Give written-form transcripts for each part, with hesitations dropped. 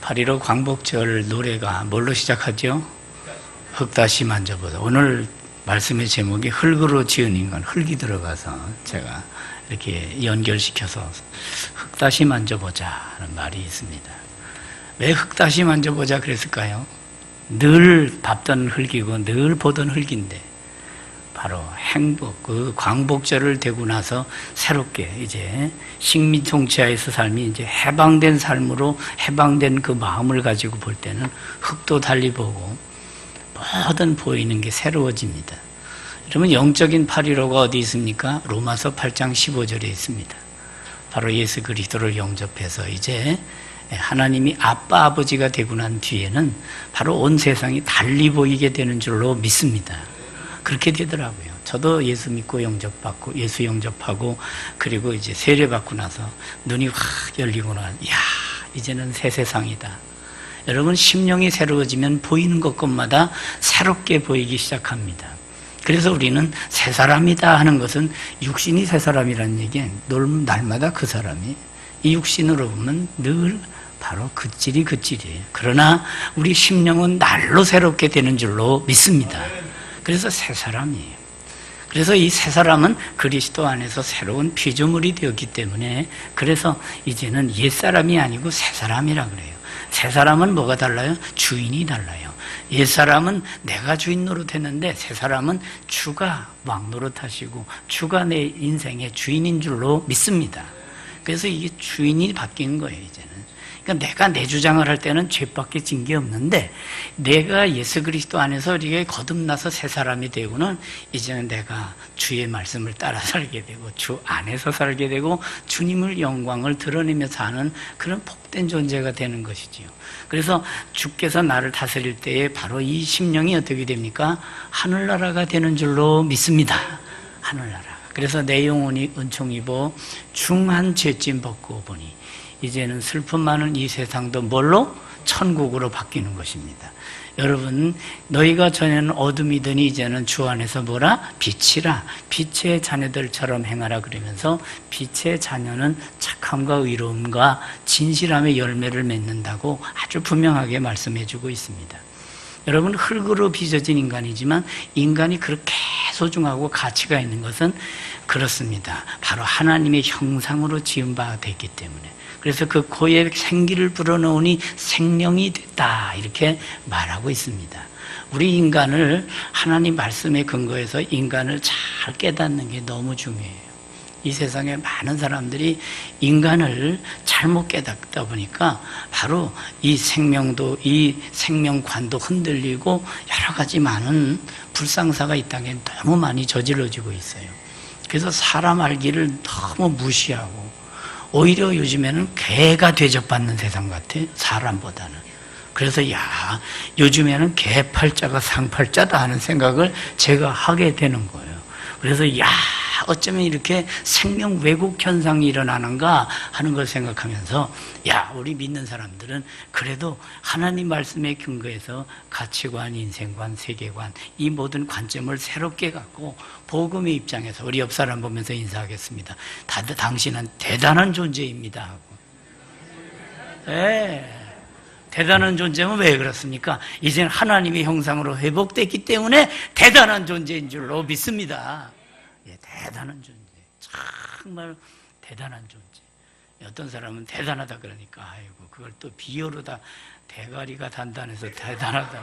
8.15 광복절 노래가 뭘로 시작하죠? 흙다시 만져보자. 오늘 말씀의 제목이 흙으로 지은 인간, 흙이 들어가서 제가 이렇게 연결시켜서 흙다시 만져보자 하는 말이 있습니다. 왜 흙다시 만져보자 그랬을까요? 늘 밟던 흙이고 늘 보던 흙인데 바로 행복, 그 광복절을 되고 나서 새롭게 이제 식민통치하에서 삶이 이제 해방된 삶으로 해방된 그 마음을 가지고 볼 때는 흙도 달리 보고 모든 보이는 게 새로워집니다. 여러분, 영적인 8.15가 어디 있습니까? 로마서 8장 15절에 있습니다. 바로 예수 그리스도를 영접해서 이제 하나님이 아빠 아버지가 되고 난 뒤에는 바로 온 세상이 달리 보이게 되는 줄로 믿습니다. 그렇게 되더라고요. 저도 예수 믿고 영접받고 예수 영접하고 그리고 이제 세례 받고 나서 눈이 확 열리고 난 이야, 이제는 새 세상이다. 여러분, 심령이 새로워지면 보이는 것마다 새롭게 보이기 시작합니다. 그래서 우리는 새 사람이다 하는 것은 육신이 새 사람이라는 얘기는 날마다 그 사람이 이 육신으로 보면 늘 바로 그 찔이에요. 그러나 우리 심령은 날로 새롭게 되는 줄로 믿습니다. 그래서 새 사람이에요. 그래서 이 새 사람은 그리스도 안에서 새로운 피조물이 되었기 때문에 그래서 이제는 옛사람이 아니고 새 사람이라 그래요. 새 사람은 뭐가 달라요? 주인이 달라요. 옛사람은 내가 주인 노릇했는데 새 사람은 주가 왕 노릇하시고 주가 내 인생의 주인인 줄로 믿습니다. 그래서 이게 주인이 바뀌는 거예요, 이제는. 그러니까 내가 내 주장을 할 때는 죄밖에 진 게 없는데 내가 예수 그리스도 안에서 이렇게 거듭나서 새 사람이 되고는 이제는 내가 주의 말씀을 따라 살게 되고 주 안에서 살게 되고 주님을 영광을 드러내며 사는 그런 복된 존재가 되는 것이지요. 그래서 주께서 나를 다스릴 때에 바로 이 심령이 어떻게 됩니까? 하늘나라가 되는 줄로 믿습니다. 하늘나라. 그래서 내 영혼이 은총 입어 중한 죄짐 벗고 보니 이제는 슬픔 많은 이 세상도 뭘로? 천국으로 바뀌는 것입니다. 여러분, 너희가 전에는 어둠이더니 이제는 주 안에서 뭐라? 빛이라. 빛의 자녀들처럼 행하라 그러면서 빛의 자녀는 착함과 의로움과 진실함의 열매를 맺는다고 아주 분명하게 말씀해 주고 있습니다. 여러분, 흙으로 빚어진 인간이지만 인간이 그렇게 소중하고 가치가 있는 것은 그렇습니다. 바로 하나님의 형상으로 지은 바가 됐기 때문에. 그래서 그 코에 생기를 불어넣으니 생명이 됐다 이렇게 말하고 있습니다. 우리 인간을 하나님 말씀에 근거해서 인간을 잘 깨닫는 게 너무 중요해요. 이 세상에 많은 사람들이 인간을 잘못 깨닫다 보니까 바로 이 생명도 이 생명관도 흔들리고 여러 가지 많은 불상사가 이 땅에 너무 많이 저질러지고 있어요. 그래서 사람 알기를 너무 무시하고 오히려 요즘에는 개가 대접받는 세상 같아, 사람보다는. 그래서 야, 요즘에는 개팔자가 상팔자다 하는 생각을 제가 하게 되는 거예요. 그래서 야, 어쩌면 이렇게 생명 왜곡 현상이 일어나는가 하는 걸 생각하면서 야, 우리 믿는 사람들은 그래도 하나님 말씀에 근거해서 가치관, 인생관, 세계관 이 모든 관점을 새롭게 갖고 복음의 입장에서 우리 옆 사람 보면서 인사하겠습니다. 당신은 대단한 존재입니다 하고. 네. 대단한 존재면 왜 그렇습니까? 이제는 하나님의 형상으로 회복됐기 때문에 대단한 존재인 줄로 믿습니다. 예, 대단한 존재. 정말 대단한 존재. 어떤 사람은 대단하다 그러니까 아이고 그걸 또 비유로다 대가리가 단단해서 대단하다.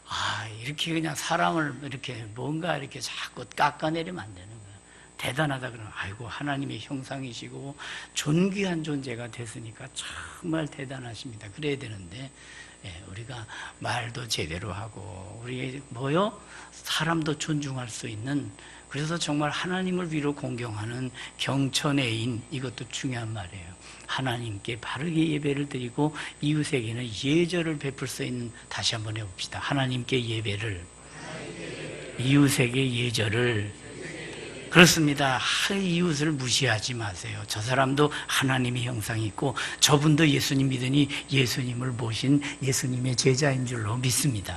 아, 이렇게 그냥 사람을 이렇게 뭔가 이렇게 자꾸 깎아내리면 안 되는 거야. 대단하다 그러면 아이고 하나님의 형상이시고 존귀한 존재가 됐으니까 정말 대단하십니다. 그래야 되는데 우리가 말도 제대로 하고 우리 사람도 존중할 수 있는 그래서 정말 하나님을 위로 공경하는 경천애인 이것도 중요한 말이에요. 하나님께 바르게 예배를 드리고 이웃에게는 예절을 베풀 수 있는 다시 한번 해봅시다. 하나님께 예배를 이웃에게 예절을 그렇습니다. 이웃을 무시하지 마세요. 저 사람도 하나님의 형상이 있고 저분도 예수님 믿으니 예수님을 모신 예수님의 제자인 줄로 믿습니다.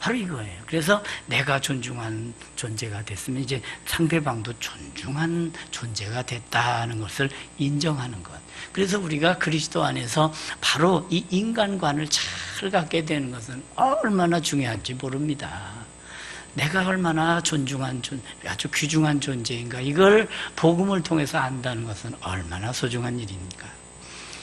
바로 이거예요. 그래서 내가 존중한 존재가 됐으면 이제 상대방도 존중한 존재가 됐다는 것을 인정하는 것. 그래서 우리가 그리스도 안에서 바로 이 인간관을 잘 갖게 되는 것은 얼마나 중요한지 모릅니다. 내가 얼마나 존중한, 아주 귀중한 존재인가, 이걸 복음을 통해서 안다는 것은 얼마나 소중한 일입니까?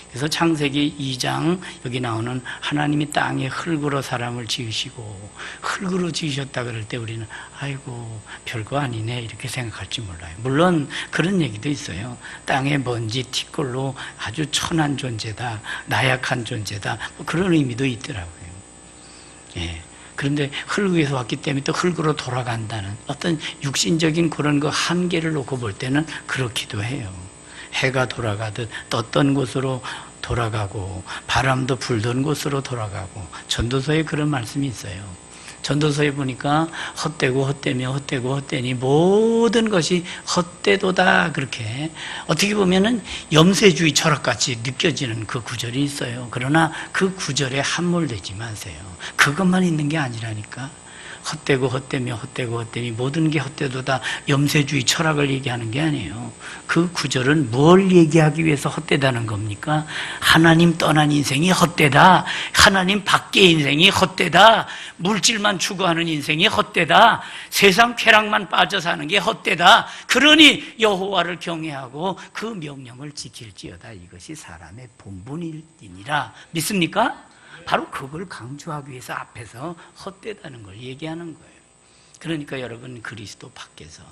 그래서 창세기 2장 여기 나오는 하나님이 땅에 흙으로 사람을 지으시고 흙으로 지으셨다 그럴 때 우리는 아이고 별거 아니네 이렇게 생각할지 몰라요. 물론 그런 얘기도 있어요. 땅에 먼지 티끌로 아주 천한 존재다, 나약한 존재다, 뭐 그런 의미도 있더라고요. 예. 그런데 흙 위에서 왔기 때문에 또 흙으로 돌아간다는 어떤 육신적인 그런 그 한계를 놓고 볼 때는 그렇기도 해요. 해가 돌아가듯 떴던 곳으로 돌아가고 바람도 불던 곳으로 돌아가고, 전도서에 그런 말씀이 있어요. 전도서에 보니까 헛되고 헛되며 헛되고 헛되니 모든 것이 헛되도다, 그렇게 어떻게 보면은 염세주의 철학같이 느껴지는 그 구절이 있어요. 그러나 그 구절에 함몰되지 마세요. 그것만 있는 게 아니라니까. 헛되고 헛되며 헛되고 헛되니 모든 게 헛되도다, 염세주의 철학을 얘기하는 게 아니에요. 그 구절은 뭘 얘기하기 위해서 헛되다는 겁니까? 하나님 떠난 인생이 헛되다, 하나님 밖의 인생이 헛되다, 물질만 추구하는 인생이 헛되다, 세상 쾌락만 빠져 사는 게 헛되다. 그러니 여호와를 경외하고 그 명령을 지킬지어다. 이것이 사람의 본분이니라. 믿습니까? 바로 그걸 강조하기 위해서 앞에서 헛되다는 걸 얘기하는 거예요. 그러니까 여러분, 그리스도 밖에서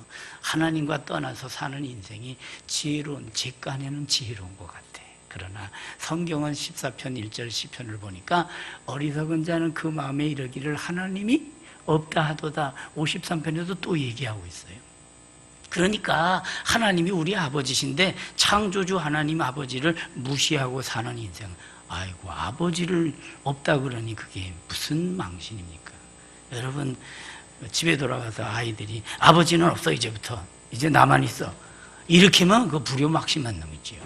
하나님과 떠나서 사는 인생이 지혜로운, 직관에는 지혜로운 것 같아. 그러나 성경은 14편 1절 시편을 보니까 어리석은 자는 그 마음에 이르기를 하나님이 없다 하도다. 53편에도 또 얘기하고 있어요. 그러니까 하나님이 우리 아버지신데 창조주 하나님 아버지를 무시하고 사는 인생, 아이고 아버지를 없다 그러니 그게 무슨 망신입니까? 여러분, 집에 돌아가서 아이들이 아버지는 없어, 이제부터 이제 나만 있어, 이렇게 하면 그 불효막심한 놈이지요.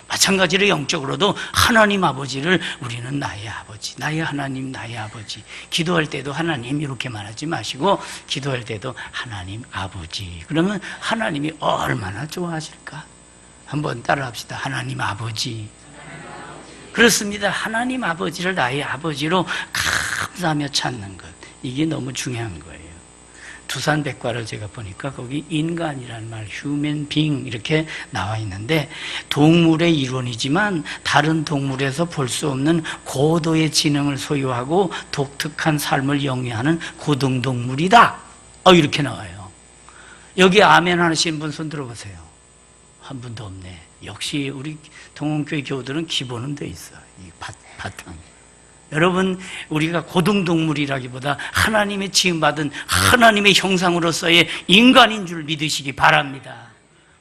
마찬가지로 영적으로도 하나님 아버지를 우리는 나의 아버지, 나의 하나님, 나의 아버지, 기도할 때도 하나님 이렇게 말하지 마시고 기도할 때도 하나님 아버지, 그러면 하나님이 얼마나 좋아하실까? 한번 따라합시다. 하나님 아버지. 그렇습니다. 하나님 아버지를 나의 아버지로 감사하며 찾는 것, 이게 너무 중요한 거예요. 두산백과를 제가 보니까 거기 인간이라는 말, human being 이렇게 나와 있는데, 동물의 일원이지만 다른 동물에서 볼 수 없는 고도의 지능을 소유하고 독특한 삶을 영위하는 고등동물이다, 이렇게 나와요. 여기 아멘 하시는 분 손 들어보세요. 한 분도 없네. 역시 우리 동원교회 교우들은 기본은 돼 있어, 이 바탕이. 여러분, 우리가 고등동물이라기보다 하나님의 지음받은 하나님의 형상으로서의 인간인 줄 믿으시기 바랍니다.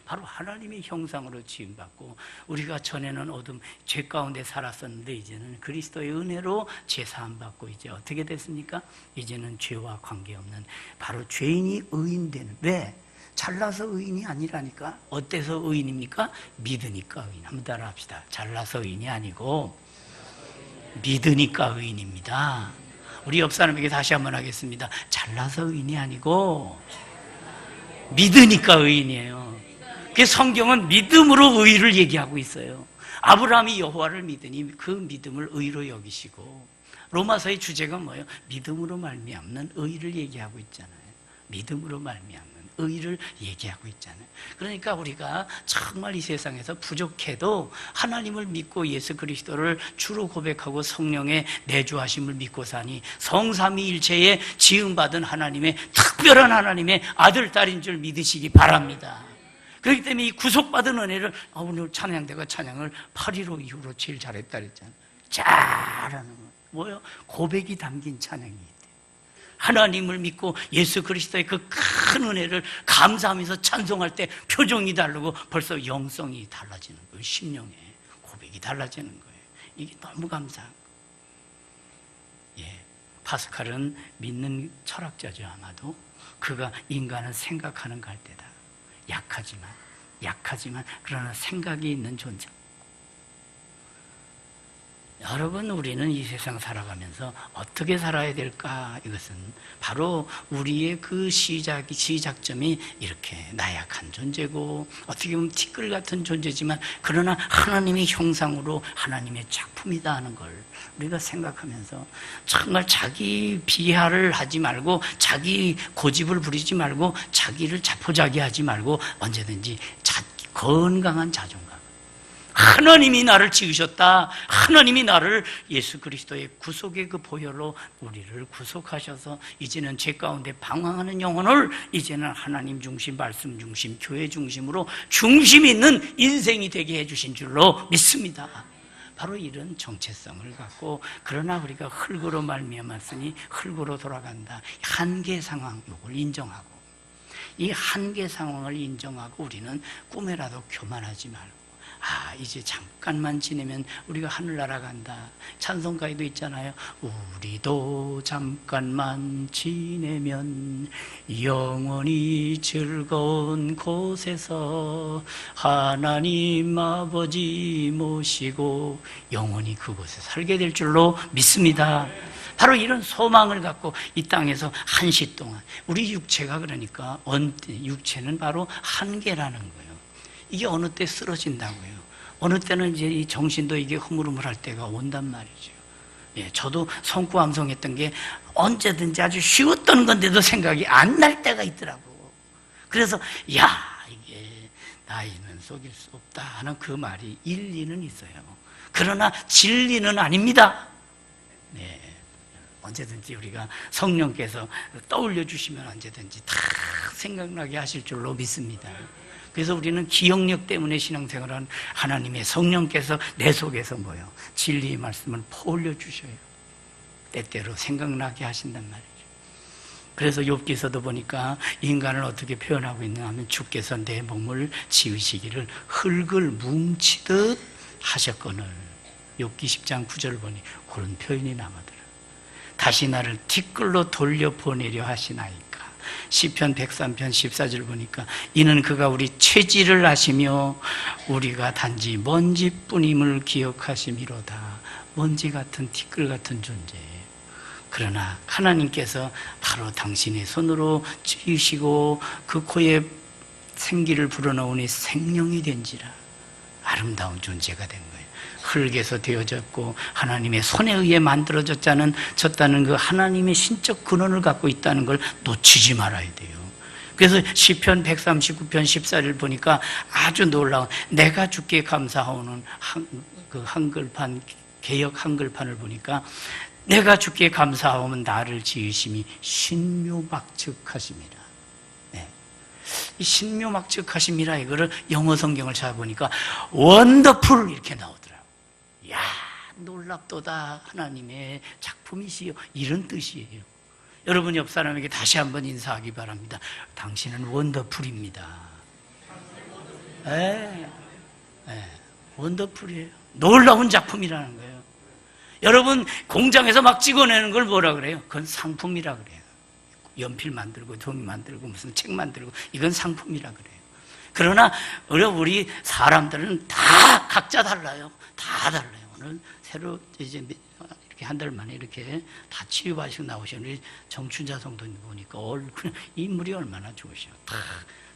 바로 하나님의 형상으로 지음받고, 우리가 전에는 어둠, 죄 가운데 살았었는데 이제는 그리스도의 은혜로 죄사함 받고 이제 어떻게 됐습니까? 이제는 죄와 관계없는 바로 죄인이 의인되는. 왜? 잘나서 의인이 아니라니까. 어때서 의인입니까? 믿으니까 의인. 한번 따라 합시다. 잘나서 의인이 아니고 믿으니까 의인입니다. 우리 옆 사람에게 다시 한번 하겠습니다. 잘나서 의인이 아니고 믿으니까 의인이에요. 그 성경은 믿음으로 의를 얘기하고 있어요. 아브라함이 여호와를 믿으니 그 믿음을 의로 여기시고, 로마서의 주제가 뭐예요? 믿음으로 말미암는 의를 얘기하고 있잖아요. 믿음으로 말미암는 의를 얘기하고 있잖아요. 그러니까 우리가 정말 이 세상에서 부족해도 하나님을 믿고 예수 그리스도를 주로 고백하고 성령의 내주하심을 믿고 사니 성삼위일체에 지음받은 하나님의 특별한 하나님의 아들, 딸인 줄 믿으시기 바랍니다. 그렇기 때문에 이 구속받은 은혜를, 오늘 찬양대가 찬양을 8.15 이후로 제일 잘했다 그랬잖아요. 잘하는 거 뭐예요? 고백이 담긴 찬양이. 하나님을 믿고 예수 그리스도의 그 큰 은혜를 감사하면서 찬송할 때 표정이 다르고 벌써 영성이 달라지는 거예요. 심령의 고백이 달라지는 거예요. 이게 너무 감사한 거예요. 예, 파스칼은 믿는 철학자죠. 아마도 그가 인간은 생각하는 갈대다. 약하지만 그러나 생각이 있는 존재. 여러분, 우리는 이 세상 살아가면서 어떻게 살아야 될까? 이것은 바로 우리의 그 시작점이 이렇게 나약한 존재고, 어떻게 보면 티끌 같은 존재지만, 그러나 하나님의 형상으로 하나님의 작품이다 하는 걸 우리가 생각하면서 정말 자기 비하를 하지 말고, 자기 고집을 부리지 말고, 자기를 자포자기하지 말고, 언제든지 건강한 자존감. 하나님이 나를 지으셨다. 하나님이 나를 예수 그리스도의 구속의 그 보혈로 우리를 구속하셔서 이제는 죄 가운데 방황하는 영혼을 이제는 하나님 중심, 말씀 중심, 교회 중심으로 중심 있는 인생이 되게 해주신 줄로 믿습니다. 바로 이런 정체성을 갖고, 그러나 우리가 흙으로 말미암았으니 흙으로 돌아간다. 한계 상황, 이걸 인정하고, 이 한계 상황을 인정하고 우리는 꿈에라도 교만하지 말고, 이제 잠깐만 지내면 우리가 하늘나라 간다. 찬송가에도 있잖아요. 우리도 잠깐만 지내면 영원히 즐거운 곳에서 하나님 아버지 모시고 영원히 그곳에 살게 될 줄로 믿습니다. 바로 이런 소망을 갖고 이 땅에서 한시 동안 우리 육체가, 그러니까 육체는 바로 한계라는 거예요. 이게 어느 때 쓰러진다고요. 어느 때는 이제 이 정신도 이게 흐물흐물할 때가 온단 말이죠. 예, 저도 성구암성했던 게 언제든지 아주 쉬웠던 건데도 생각이 안 날 때가 있더라고. 그래서 이게 나이는 속일 수 없다 하는 그 말이 일리는 있어요. 그러나 진리는 아닙니다. 네, 언제든지 우리가 성령께서 떠올려 주시면 언제든지 다 생각나게 하실 줄로 믿습니다. 그래서 우리는 기억력 때문에 신앙생활은 하나님의 성령께서 내 속에서 진리의 말씀을 퍼올려 주셔요. 때때로 생각나게 하신단 말이죠. 그래서 욥기서도 보니까 인간을 어떻게 표현하고 있냐 하면, 주께서 내 몸을 지으시기를 흙을 뭉치듯 하셨거늘. 욥기 10장 9절 보니 그런 표현이 남아더라. 다시 나를 티끌로 돌려보내려 하시나이까. 시편 103편 14절 보니까 이는 그가 우리 체질을 아시며 우리가 단지 먼지뿐임을 기억하심이로다. 먼지 같은 티끌 같은 존재예요. 그러나 하나님께서 바로 당신의 손으로 찌으시고 그 코에 생기를 불어넣으니 생명이 된지라. 아름다운 존재가 된 거예요. 흙에서 되어졌고 하나님의 손에 의해 만들어졌다는 그 하나님의 신적 근원을 갖고 있다는 걸 놓치지 말아야 돼요. 그래서 시편 139편 14절 보니까 아주 놀라운, 내가 주께 감사하오는 그 한글판, 개역 한글판을 보니까 내가 주께 감사하오면 나를 지으심이 신묘막측하심이라. 네. 이 신묘막측하심이라, 이거를 영어 성경을 찾아보니까 원더풀 이렇게 나오더라고요. 야, 놀랍도다, 하나님의 작품이시여, 이런 뜻이에요. 여러분 옆 사람에게 다시 한번 인사하기 바랍니다. 당신은 원더풀입니다. 원더풀이에요. 놀라운 작품이라는 거예요. 여러분 공장에서 막 찍어내는 걸 뭐라 그래요? 그건 상품이라 그래요. 연필 만들고 종이 만들고 무슨 책 만들고, 이건 상품이라 그래요. 그러나 우리 사람들은 다 각자 달라요. 다 달라요. 오늘 새로 이제 이렇게 한 달 만에 이렇게 다 치유받으시고 나오신 우리 정춘자 성도님 보니까 그냥 인물이 얼마나 좋으셔.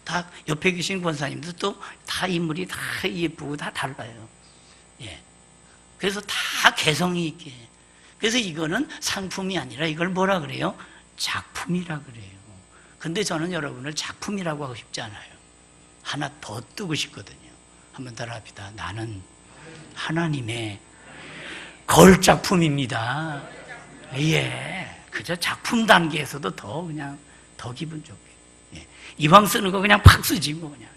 다 옆에 계신 권사님도 또 다 인물이 다 예쁘고 다 달라요. 예. 그래서 다 개성이 있게. 그래서 이거는 상품이 아니라 이걸 뭐라 그래요? 작품이라 그래요. 근데 저는 여러분을 작품이라고 하고 싶지 않아요. 하나 더 뜨고 싶거든요. 한번 따라합시다. 나는 하나님의 걸작품입니다. 예. 그저 작품 단계에서도 더 기분 좋게. 예. 이왕 쓰는 거 그냥 팍 쓰지 뭐 그냥.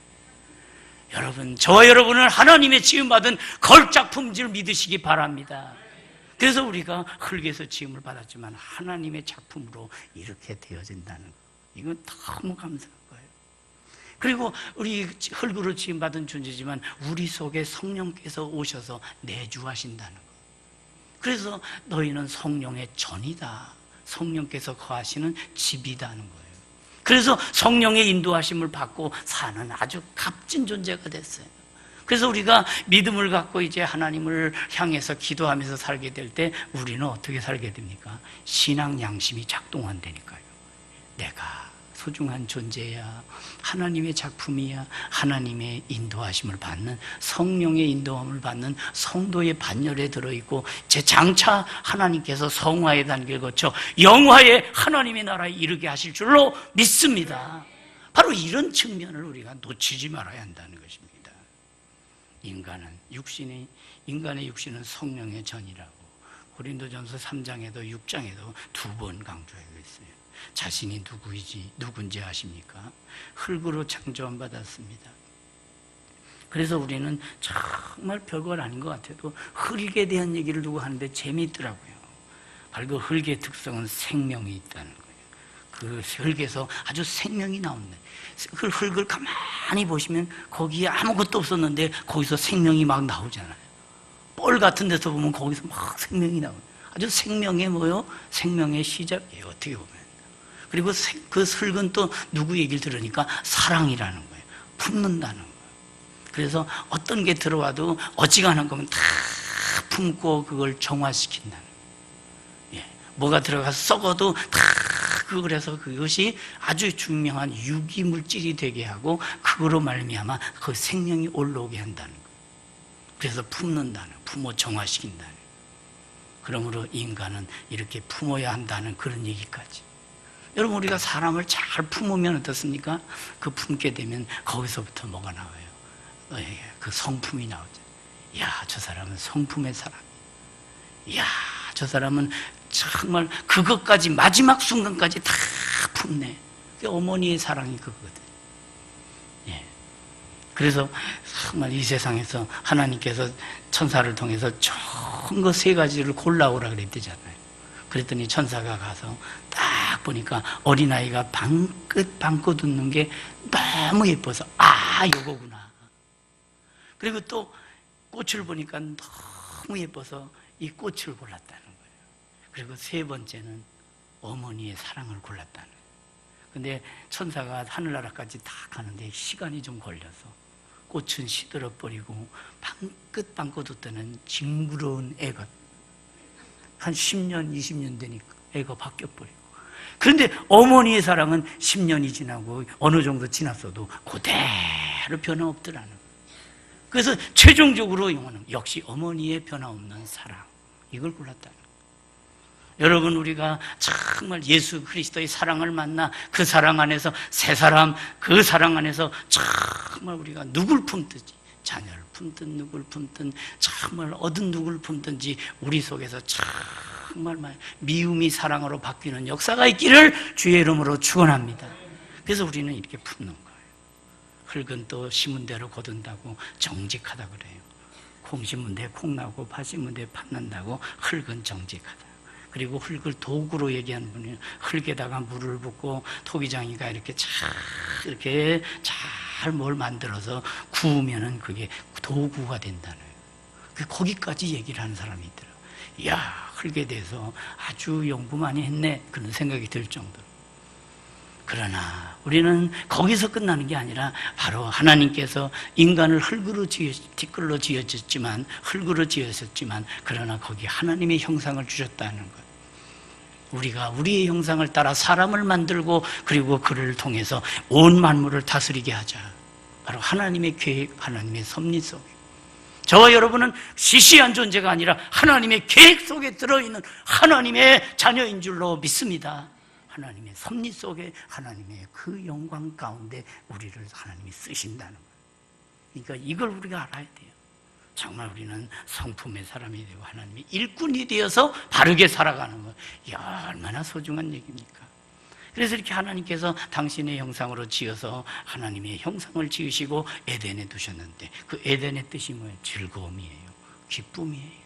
여러분, 저와 여러분은 하나님의 지음받은 걸작품인 줄 믿으시기 바랍니다. 그래서 우리가 흙에서 지음을 받았지만 하나님의 작품으로 이렇게 되어진다는 거, 이건 너무 감사한 거예요. 그리고 우리 흙으로 지음받은 존재지만 우리 속에 성령께서 오셔서 내주하신다는 거. 그래서 너희는 성령의 전이다. 성령께서 거하시는 집이다는 거예요. 그래서 성령의 인도하심을 받고 사는 아주 값진 존재가 됐어요. 그래서 우리가 믿음을 갖고 이제 하나님을 향해서 기도하면서 살게 될 때 우리는 어떻게 살게 됩니까? 신앙 양심이 작동한다니까요. 내가 소중한 존재야, 하나님의 작품이야, 하나님의 인도하심을 받는, 성령의 인도함을 받는 성도의 반열에 들어있고 제 장차 하나님께서 성화의 단계를 거쳐 영화의 하나님의 나라에 이르게 하실 줄로 믿습니다. 바로 이런 측면을 우리가 놓치지 말아야 한다는 것입니다. 인간의 육신은 성령의 전이라고 고린도전서 3장에도 6장에도 2번 강조하고 있어요. 자신이 누군지 아십니까? 흙으로 창조함 받았습니다. 그래서 우리는 정말 별거 아닌 것 같아도 흙에 대한 얘기를 두고 하는데 재미있더라고요. 바로 그 흙의 특성은 생명이 있다는 거예요. 그 흙에서 아주 생명이 나옵니다. 그 흙을 가만히 보시면 거기에 아무것도 없었는데 거기서 생명이 막 나오잖아요. 뻘 같은 데서 보면 거기서 막 생명이 나와요. 아주 생명의 생명의 시작이에요, 어떻게 보면. 그리고 그 흙은 또 누구 얘기를 들으니까 사랑이라는 거예요. 품는다는 거예요. 그래서 어떤 게 들어와도 어지간한 거면 다 품고 그걸 정화시킨다는 거예요. 뭐가 들어가서 썩어도 다 그걸 해서 그것이 아주 중요한 유기물질이 되게 하고 그거로 말미암아 그 생명이 올라오게 한다는 거예요. 그래서 품는다는 거예요. 품어 정화시킨다는 거예요. 그러므로 인간은 이렇게 품어야 한다는 그런 얘기까지. 여러분, 우리가 사람을 잘 품으면 어떻습니까? 그 품게 되면 거기서부터 뭐가 나와요? 그 성품이 나오죠. 야, 저 사람은 성품의 사람이야. 야, 저 사람은 정말 그것까지 마지막 순간까지 다 품네. 어머니의 사랑이 그거거든. 그래서 정말 이 세상에서 하나님께서 천사를 통해서 좋은 거 3가지를 골라오라 그랬대잖아요. 그랬더니 천사가 가서 딱 보니까 어린아이가 방긋 웃는 게 너무 예뻐서 요거구나. 그리고 또 꽃을 보니까 너무 예뻐서 이 꽃을 골랐다는 거예요. 그리고 3번째는 어머니의 사랑을 골랐다는 거예요. 근데 천사가 하늘나라까지 딱 가는데 시간이 좀 걸려서 꽃은 시들어버리고 방긋 웃더는 징그러운 애가 한 10년, 20년 되니까 애가 바뀌어버리고. 그런데 어머니의 사랑은 10년이 지나고 어느 정도 지났어도 그대로 변함없더라는 거예요. 그래서 최종적으로 영혼은 역시 어머니의 변함없는 사랑, 이걸 골랐다는 거예요. 여러분, 우리가 정말 예수 그리스도의 사랑을 만나 그 사랑 안에서 새 사람, 그 사랑 안에서 정말 우리가 누굴 품든지, 자녀를 품든 누굴 품든 정말 얻은 누굴 품든지 우리 속에서 정말 미움이 사랑으로 바뀌는 역사가 있기를 주의 이름으로 축원합니다. 그래서 우리는 이렇게 품는 거예요. 흙은 또 심은 대로 거둔다고 정직하다 그래요. 콩 심은 데 콩 나고 팥 심은 데 팥 난다고 흙은 정직하다. 그리고 흙을 도구로 얘기하는 분이에요. 흙에다가 물을 붓고 토기장이가 이렇게 잘 뭘 만들어서 구우면은 그게 도구가 된다는 거예요. 거기까지 얘기를 하는 사람이 있더라고요. 이야, 흙에 대해서 아주 연구 많이 했네, 그런 생각이 들 정도로. 그러나 우리는 거기서 끝나는 게 아니라 바로 하나님께서 인간을 뒷글로 지으셨지만 그러나 거기 하나님의 형상을 주셨다는 것. 우리가 우리의 형상을 따라 사람을 만들고 그리고 그를 통해서 온 만물을 다스리게 하자. 바로 하나님의 계획, 하나님의 섭리 속에. 저와 여러분은 시시한 존재가 아니라 하나님의 계획 속에 들어있는 하나님의 자녀인 줄로 믿습니다. 하나님의 섭리 속에 하나님의 그 영광 가운데 우리를 하나님이 쓰신다는 거예요. 그러니까 이걸 우리가 알아야 돼요. 정말 우리는 성품의 사람이 되고 하나님의 일꾼이 되어서 바르게 살아가는 것. 이야, 얼마나 소중한 얘기입니까? 그래서 이렇게 하나님께서 당신의 형상으로 지어서 하나님의 형상을 지으시고 에덴에 두셨는데 그 에덴의 뜻이 뭐예요? 즐거움이에요. 기쁨이에요.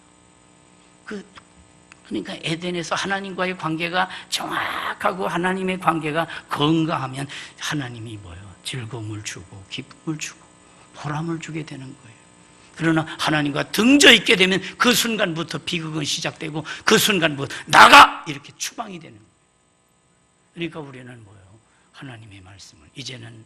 그러니까 에덴에서 하나님과의 관계가 정확하고 하나님의 관계가 건강하면 하나님이 뭐예요? 즐거움을 주고 기쁨을 주고 보람을 주게 되는 거예요. 그러나 하나님과 등져 있게 되면 그 순간부터 비극은 시작되고 그 순간부터 나가! 이렇게 추방이 되는 거예요. 그러니까 우리는 뭐예요? 하나님의 말씀을 이제는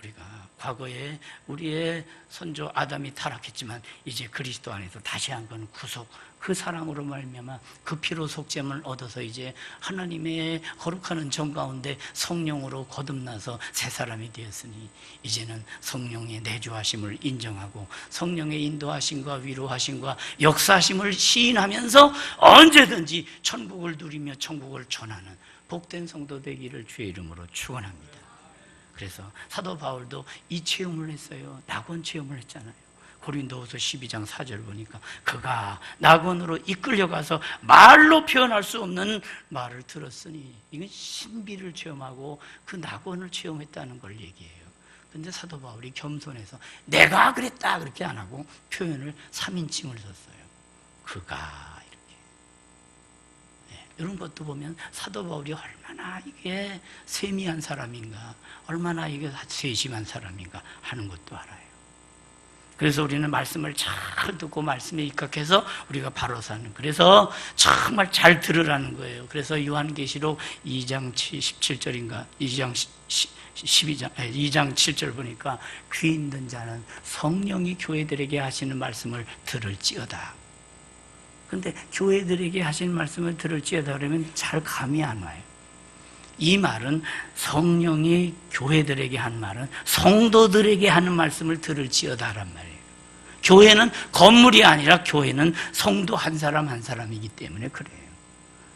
우리가 과거에 우리의 선조 아담이 타락했지만 이제 그리스도 안에서 다시 한번 구속, 그 사랑으로 말미암아 그 피로 속죄함을 얻어서 이제 하나님의 거룩한 정 가운데 성령으로 거듭나서 새 사람이 되었으니 이제는 성령의 내주하심을 인정하고 성령의 인도하심과 위로하심과 역사하심을 시인하면서 언제든지 천국을 누리며 천국을 전하는 복된 성도 되기를 주의 이름으로 축원합니다. 그래서 사도 바울도 이 체험을 했어요. 낙원 체험을 했잖아요. 고린도후서 12장 4절 보니까 그가 낙원으로 이끌려가서 말로 표현할 수 없는 말을 들었으니, 이건 신비를 체험하고 그 낙원을 체험했다는 걸 얘기해요. 근데 사도 바울이 겸손해서 내가 그랬다 그렇게 안 하고 표현을 3인칭을 썼어요. 그가 이런 것도 보면 사도 바울이 얼마나 이게 세미한 사람인가, 얼마나 이게 세심한 사람인가 하는 것도 알아요. 그래서 우리는 말씀을 잘 듣고 말씀에 입각해서 우리가 바로 사는, 그래서 정말 잘 들으라는 거예요. 그래서 요한계시록 2장 17절인가 2장 7절 보니까 귀 있는 자는 성령이 교회들에게 하시는 말씀을 들을지어다. 근데 교회들에게 하신 말씀을 들을지어다 그러면 잘 감이 안 와요. 이 말은 성령이 교회들에게 한 말은 성도들에게 하는 말씀을 들을지어다란 말이에요. 교회는 건물이 아니라 교회는 성도 한 사람 한 사람이기 때문에 그래요.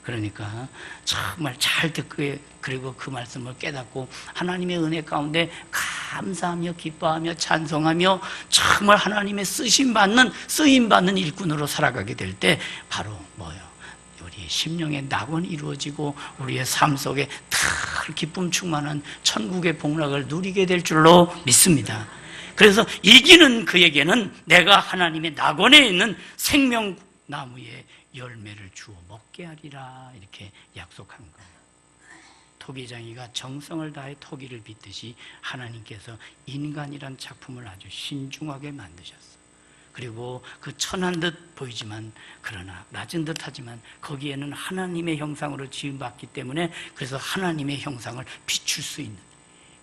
그러니까 정말 잘 듣고 그리고 그 말씀을 깨닫고 하나님의 은혜 가운데 감사하며 기뻐하며 찬송하며 정말 하나님의 쓰임받는 일꾼으로 살아가게 될 때 바로 뭐예요? 우리 심령의 낙원이 이루어지고 우리의 삶 속에 다 기쁨 충만한 천국의 복락을 누리게 될 줄로 믿습니다. 그래서 이기는 그에게는 내가 하나님의 낙원에 있는 생명나무의 열매를 주어 먹게 하리라, 이렇게 약속한 거예요. 토기장이가 정성을 다해 토기를 빚듯이 하나님께서 인간이란 작품을 아주 신중하게 만드셨어요. 그리고 그 천한 듯 보이지만, 그러나 낮은 듯 하지만 거기에는 하나님의 형상으로 지음받기 때문에, 그래서 하나님의 형상을 비출 수 있는,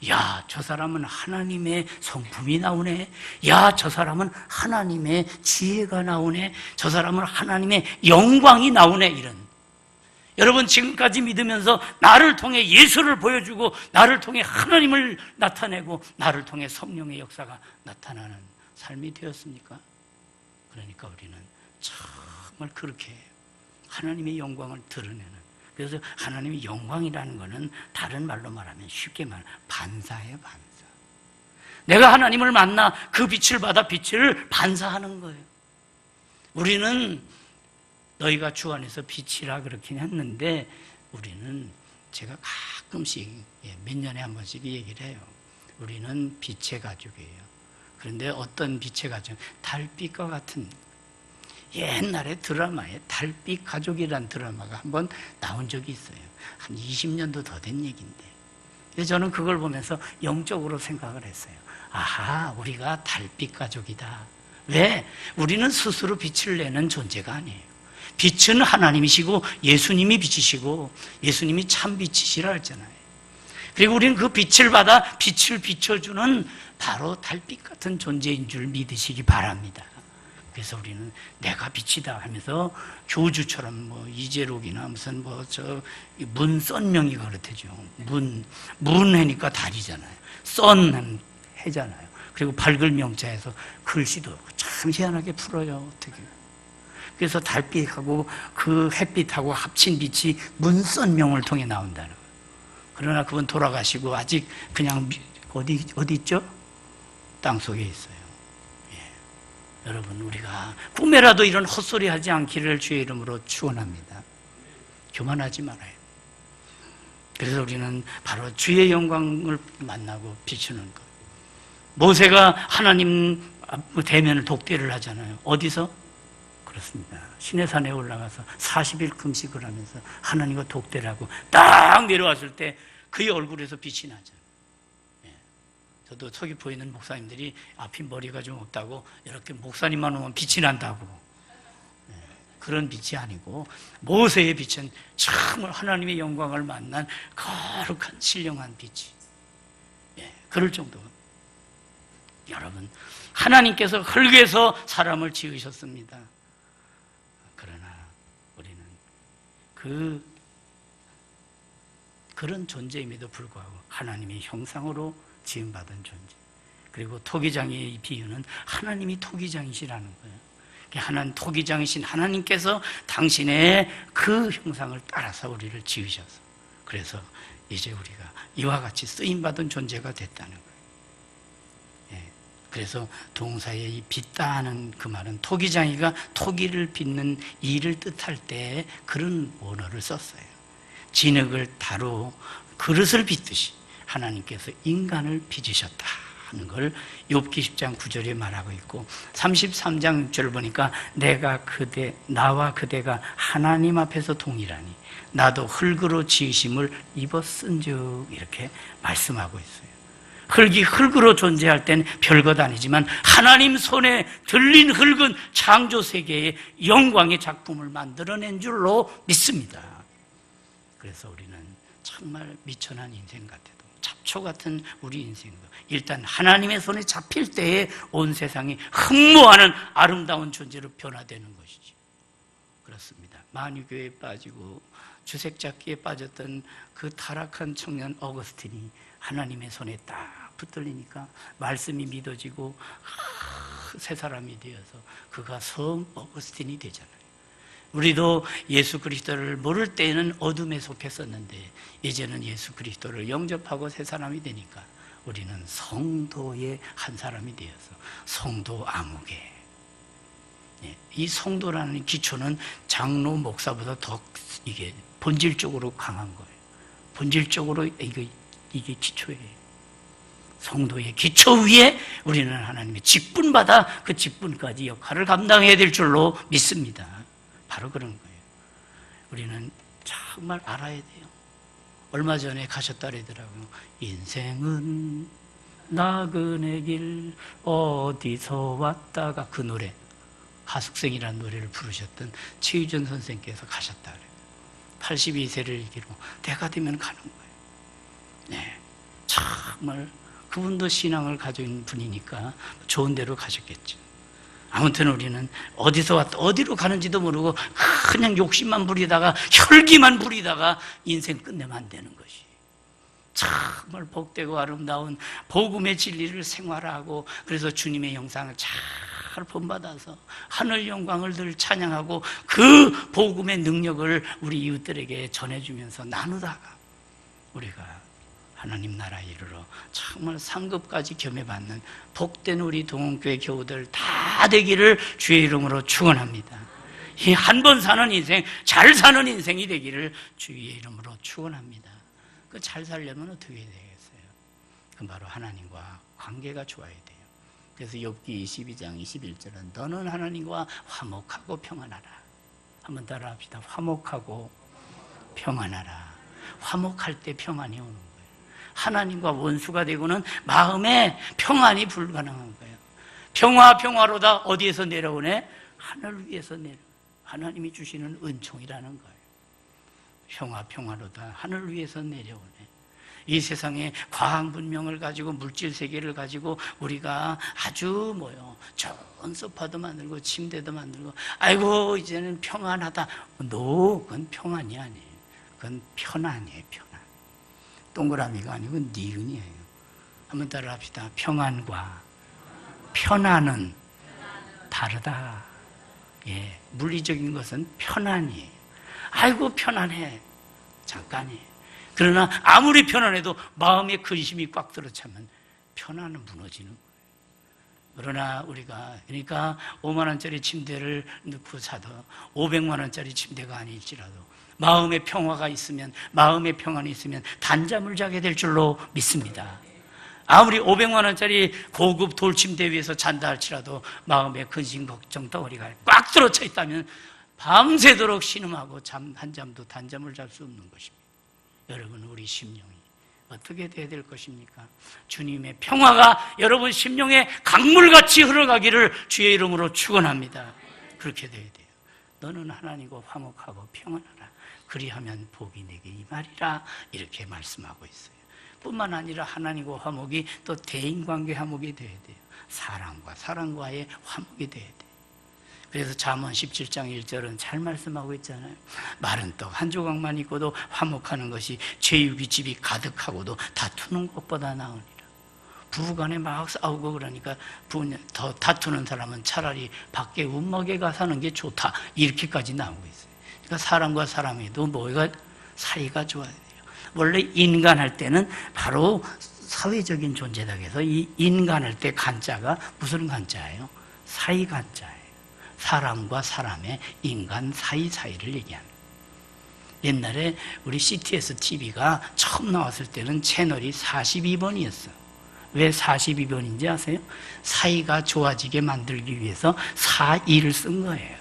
야, 저 사람은 하나님의 성품이 나오네. 야, 저 사람은 하나님의 지혜가 나오네. 저 사람은 하나님의 영광이 나오네. 이런. 여러분, 지금까지 믿으면서 나를 통해 예수를 보여주고 나를 통해 하나님을 나타내고 나를 통해 성령의 역사가 나타나는 삶이 되었습니까? 그러니까 우리는 정말 그렇게 하나님의 영광을 드러내는, 그래서 하나님의 영광이라는 것은 다른 말로 말하면 쉽게 말하면 반사예요, 반사. 내가 하나님을 만나 그 빛을 받아 빛을 반사하는 거예요. 우리는 너희가 주 안에서 빛이라 그렇긴 했는데, 우리는 제가 가끔씩 몇 년에 한 번씩 얘기를 해요. 우리는 빛의 가족이에요. 그런데 어떤 빛의 가족? 달빛과 같은, 옛날에 드라마에 달빛 가족이라는 드라마가 한번 나온 적이 있어요. 한 20년도 더 된 얘기인데, 근데 저는 그걸 보면서 영적으로 생각을 했어요. 아하, 우리가 달빛 가족이다. 왜? 우리는 스스로 빛을 내는 존재가 아니에요. 빛은 하나님이시고 예수님이 빛이시고 예수님이 참 빛이시라 했잖아요. 그리고 우리는 그 빛을 받아 빛을 비춰주는 바로 달빛 같은 존재인 줄 믿으시기 바랍니다. 그래서 우리는 내가 빛이다 하면서 교주처럼 뭐 이재록이나 무슨 문선명이가 그렇대죠. 문해니까 달이잖아요. 썬은 해잖아요. 그리고 밝을 명자에서 글씨도 참 희한하게 풀어요. 어떻게. 그래서 달빛하고 그 햇빛하고 합친 빛이 문선명을 통해 나온다는 거예요. 그러나 그분 돌아가시고 아직 그냥 어디 있죠? 땅 속에 있어요. 여러분, 우리가 꿈에라도 이런 헛소리 하지 않기를 주의 이름으로 축원합니다. 교만하지 말아요. 그래서 우리는 바로 주의 영광을 만나고 비추는 것. 모세가 하나님 대면을 독대를 하잖아요. 어디서? 그렇습니다. 시내산에 올라가서 40일 금식을 하면서 하나님과 독대를 하고 딱 내려왔을 때 그의 얼굴에서 빛이 나잖아요. 저도 서귀포에 있는 목사님들이 앞이 머리가 좀 없다고 이렇게 목사님만 오면 빛이 난다고. 그런 빛이 아니고 모세의 빛은 정말 하나님의 영광을 만난 거룩한 신령한 빛이. 그럴 정도. 여러분, 하나님께서 흙에서 사람을 지으셨습니다. 그러나 우리는 그런 존재임에도 불구하고 하나님의 형상으로 지음받은 존재. 그리고 토기장의 비유는 하나님이 토기장이시라는 거예요. 하나님 토기장이신 하나님께서 당신의 그 형상을 따라서 우리를 지으셔서, 그래서 이제 우리가 이와 같이 쓰임받은 존재가 됐다는 거예요. 그래서 동사의 이 빚다 하는 그 말은 토기장이가 토기를 빚는 일을 뜻할 때 그런 원어를 썼어요. 진흙을 다루 그릇을 빚듯이 하나님께서 인간을 빚으셨다 하는 걸 욥기 10장 9절에 말하고 있고, 33장 6절을 보니까 나와 그대가 하나님 앞에서 동일하니 나도 흙으로 지으심을 입었은즉, 이렇게 말씀하고 있어요. 흙이 흙으로 존재할 땐 별것 아니지만 하나님 손에 들린 흙은 창조 세계의 영광의 작품을 만들어낸 줄로 믿습니다. 그래서 우리는 정말 미천한 인생 같아도, 잡초 같은 우리 인생도 일단 하나님의 손에 잡힐 때에 온 세상이 흠모하는 아름다운 존재로 변화되는 것이죠. 그렇습니다. 만유교에 빠지고 주색잡기에 빠졌던 그 타락한 청년 어거스틴이 하나님의 손에 딱 붙들리니까 말씀이 믿어지고 새 사람이 되어서 그가 성 어거스틴이 되잖아요. 우리도 예수 그리스도를 모를 때에는 어둠에 속했었는데 이제는 예수 그리스도를 영접하고 새 사람이 되니까 우리는 성도의 한 사람이 되어서 성도 아무개. 이 성도라는 기초는 장로 목사보다 더 이게 본질적으로 강한 거예요. 본질적으로 이게 기초예요. 성도의 기초 위에 우리는 하나님의 직분받아 그 직분까지 역할을 감당해야 될 줄로 믿습니다. 바로 그런 거예요. 우리는 정말 알아야 돼요. 얼마 전에 가셨다 그러더라고요. 인생은 나그네 길 어디서 왔다가, 그 노래, 하숙생이라는 노래를 부르셨던 최유전 선생께서 가셨다 그래요. 82세를 일기로 때가 되면 가는 거예요. 정말 그분도 신앙을 가지고 있는 분이니까 좋은 데로 가셨겠죠. 아무튼 우리는 어디서 왔다 어디로 가는지도 모르고 그냥 욕심만 부리다가 혈기만 부리다가 인생 끝내면 안 되는 것이, 정말 복되고 아름다운 복음의 진리를 생활하고, 그래서 주님의 형상을 잘 본받아서 하늘 영광을 늘 찬양하고 그 복음의 능력을 우리 이웃들에게 전해주면서 나누다가 우리가 하나님 나라에 이르러 정말 상급까지 겸해받는 복된 우리 동원교회 교우들 다 되기를 주의 이름으로 축원합니다. 이 한 번 사는 인생, 잘 사는 인생이 되기를 주의 이름으로 축원합니다. 그 잘 살려면 어떻게 되겠어요? 그 바로 하나님과 관계가 좋아야 돼요. 그래서 욥기 22장 21절은 너는 하나님과 화목하고 평안하라. 한번 따라합시다. 화목하고 평안하라. 화목할 때 평안이 오는 거예요. 하나님과 원수가 되고는 마음에 평안이 불가능한 거예요. 평화로다 어디에서 내려오네? 하늘 위에서 내려. 하나님이 주시는 은총이라는 거예요. 평화로다 하늘 위에서 내려오네. 이 세상에 과학 문명을 가지고 물질 세계를 가지고 우리가 아주 좋은 소파도 만들고 침대도 만들고 아이고 이제는 평안하다. 그건 평안이 아니에요. 그건 편안이에요. 편안. 동그라미가 아니고 니은이에요. 한번 따라합시다. 평안과 편안은 다르다. 물리적인 것은 편안이에요. 아이고 편안해. 잠깐이에요. 그러나 아무리 편안해도 마음에 근심이 꽉 들어차면 편안은 무너지는 거예요. 그러나 우리가 그러니까 5만 원짜리 침대를 넣고 사도 500만 원짜리 침대가 아닐지라도 마음의 평화가 있으면, 마음의 평안이 있으면 단잠을 자게 될 줄로 믿습니다. 아무리 500만 원짜리 고급 돌침대 위에서 잔다 할지라도 마음의 근심 걱정 덩어리가 꽉 들어차 있다면 밤새도록 신음하고 단잠을 잘 수 없는 것입니다. 여러분, 우리 심령이 어떻게 돼야 될 것입니까? 주님의 평화가 여러분 심령에 강물같이 흘러가기를 주의 이름으로 축원합니다. 그렇게 돼야 돼요. 너는 하나님과 화목하고 평안하라. 그리하면 복이 내게 임하리라. 이렇게 말씀하고 있어요. 뿐만 아니라 하나님과 화목이 또 대인관계 화목이 돼야 돼요. 사람과의 화목이 돼야 돼요. 그래서 잠언 17장 1절은 잘 말씀하고 있잖아요. 마른 떡 한 조각만 있고도 화목하는 것이 제육이 집이 가득하고도 다투는 것보다 나으니라. 부부간에 막 싸우고 그러니까 더 다투는 사람은 차라리 밖에 움먹에 가 사는 게 좋다, 이렇게까지 나오고 있어요. 그러니까 사람과 사람에도 뭐가 사이가 좋아야 돼요. 원래 인간할 때는 바로 사회적인 존재다 해서 이 인간할 때 간자가 무슨 간자예요? 사이 간자예요. 사람과 사람의 인간 사이사이를 얘기하는. 옛날에 우리 CTS TV가 처음 나왔을 때는 채널이 42번이었어요. 왜 42번인지 아세요? 사이가 좋아지게 만들기 위해서 42를 쓴 거예요.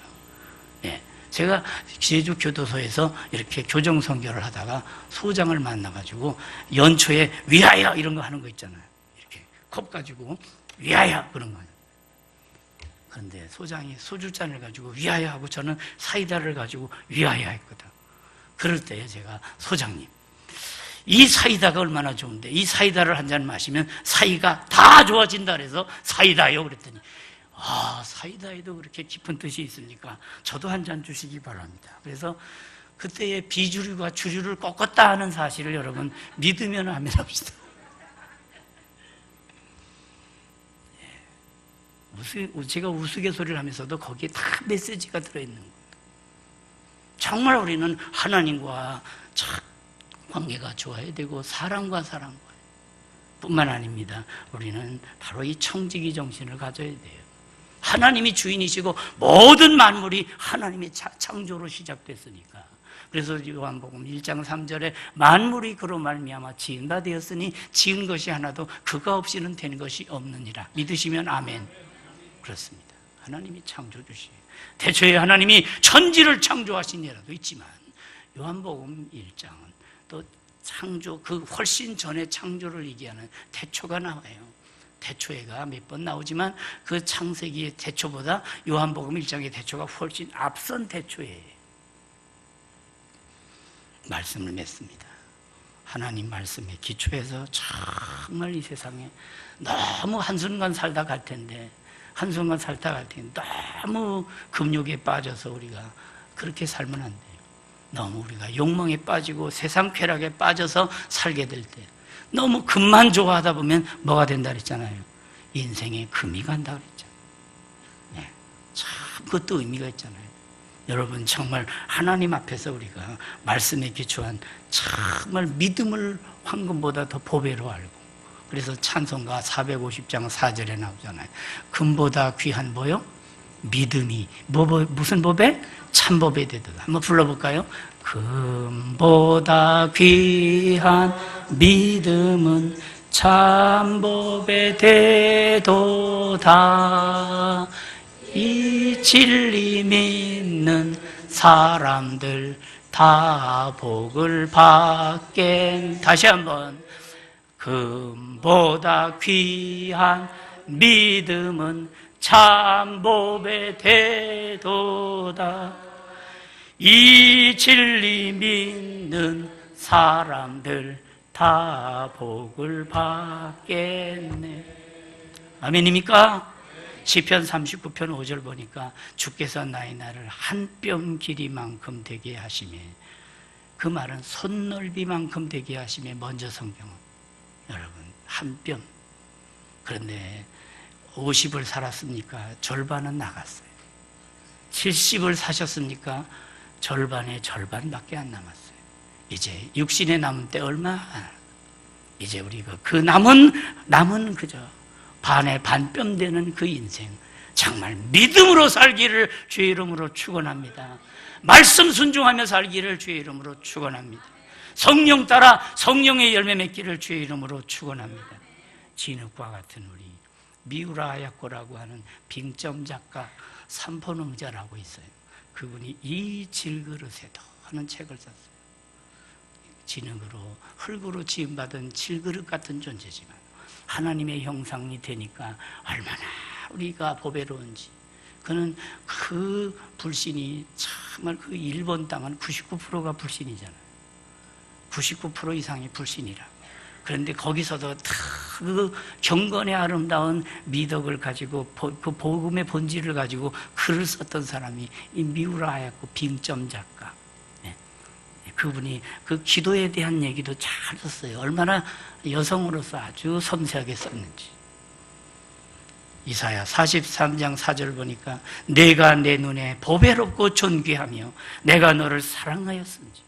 예. 제가 제주 교도소에서 이렇게 교정 선교를 하다가 소장을 만나가지고 연초에 위하여 이런 거 하는 거 있잖아요. 이렇게 컵 가지고 위하여 그런 거예요. 그런데 소장이 소주잔을 가지고 위하여 하고 저는 사이다를 가지고 위하여 했거든. 그럴 때 제가 소장님, 이 사이다가 얼마나 좋은데 이 사이다를 한 잔 마시면 사이가 다 좋아진다 그래서 사이다요 그랬더니 사이다에도 그렇게 깊은 뜻이 있으니까 저도 한 잔 주시기 바랍니다. 그래서 그때의 비주류가 주류를 꺾었다 하는 사실을 여러분 믿으면 아멘 합시다. 제가 우스갯소리를 하면서도 거기에 다 메시지가 들어있는 겁니다. 정말 우리는 하나님과 관계가 좋아야 되고 사람과 뿐만 아닙니다. 우리는 바로 이 청지기 정신을 가져야 돼요. 하나님이 주인이시고 모든 만물이 하나님의 창조로 시작됐으니까. 그래서 요한복음 1장 3절에 만물이 그로 말미암아 지은 바 되었으니 지은 것이 하나도 그가 없이는 된 것이 없느니라. 믿으시면 아멘. 그렇습니다. 하나님이 창조주시에요. 태초에 하나님이 천지를 창조하신 예라도 있지만 요한복음 1장은 또 창조, 그 훨씬 전에 창조를 얘기하는 태초가 나와요. 태초에가 몇 번 나오지만 그 창세기의 태초보다 요한복음 1장의 태초가 훨씬 앞선 태초예요. 말씀을 맺습니다. 하나님 말씀에 기초해서 정말 이 세상에 너무 한순간 살다 갈 텐데 너무 금욕에 빠져서 우리가 그렇게 살면 안 돼요. 너무 우리가 욕망에 빠지고 세상 쾌락에 빠져서 살게 될 때 너무 금만 좋아하다 보면 뭐가 된다 그랬잖아요. 인생에 금이 간다 그랬잖아요. 네, 참 그것도 의미가 있잖아요. 여러분 정말 하나님 앞에서 우리가 말씀에 기초한 정말 믿음을 황금보다 더 보배로 알고, 그래서 찬송가 450장 4절에 나오잖아요. 금보다 귀한 뭐요? 믿음이 무슨 보배? 참보배 되도다. 한번 불러볼까요? 금보다 귀한 믿음은 참보배 되도다. 이 진리 믿는 사람들 다 복을 받게. 다시 한번. 금보다 귀한 믿음은 참보배 되도다. 이 진리 믿는 사람들 다 복을 받겠네. 아멘입니까? 시편 39편 5절 보니까 주께서 나의 날을 한 뼘 길이만큼 되게 하시매, 그 말은 손넓이만큼 되게 하시매. 먼저 성경은 여러분 한 뼘. 그런데 50을 살았습니까? 절반은 나갔어요. 70을 사셨습니까? 절반의 절반밖에 안 남았어요. 이제 육신에 남은 때 얼마? 이제 우리가 그 남은 그저 반의 반뼘 되는 그 인생, 정말 믿음으로 살기를 주의 이름으로 축원합니다. 말씀 순종하며 살기를 주의 이름으로 축원합니다. 성령 따라 성령의 열매 맺기를 주의 이름으로 축원합니다. 진흙과 같은 우리 미우라 야코라고 하는 빙점 작가 삼포능자라고 있어요. 그분이 이 질그릇에도 하는 책을 썼어요. 진흙으로 흙으로 지음받은 질그릇 같은 존재지만 하나님의 형상이 되니까 얼마나 우리가 보배로운지. 그는 그 불신이 정말 그 일본 땅은 99%가 불신이잖아요. 99% 이상이 불신이라. 그런데 거기서도 그 경건의 아름다운 미덕을 가지고 그 복음의 본질을 가지고 글을 썼던 사람이 이 미우라 하얗고 빙점 작가. 그분이 그 기도에 대한 얘기도 잘 썼어요. 얼마나 여성으로서 아주 섬세하게 썼는지. 이사야 43장 4절 보니까 내가 내 눈에 보배롭고 존귀하며 내가 너를 사랑하였은지.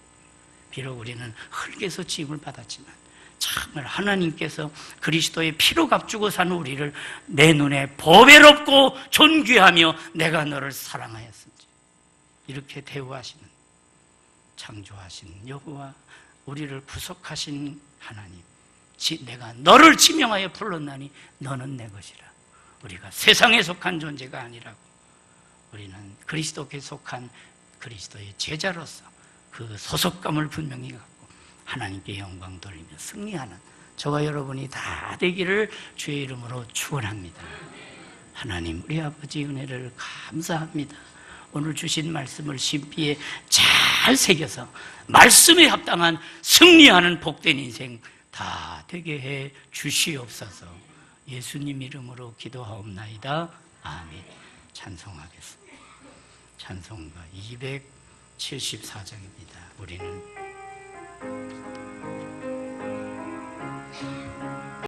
비록 우리는 흙에서 지음을 받았지만 정말 하나님께서 그리스도의 피로 값주고 사는 우리를 내 눈에 보배롭고 존귀하며 내가 너를 사랑하였은지. 이렇게 대우하시는 창조하신 여호와, 우리를 구속하신 하나님, 내가 너를 지명하여 불렀나니 너는 내 것이라. 우리가 세상에 속한 존재가 아니라고, 우리는 그리스도께 속한 그리스도의 제자로서 그 소속감을 분명히 갖고 하나님께 영광 돌리며 승리하는 저와 여러분이 다 되기를 주의 이름으로 축원합니다. 하나님, 우리 아버지 은혜를 감사합니다. 오늘 주신 말씀을 심비에 잘 새겨서 말씀에 합당한 승리하는 복된 인생 다 되게 해 주시옵소서. 예수님 이름으로 기도하옵나이다. 아멘. 찬송하겠습니다. 찬송가 274장입니다. 우리는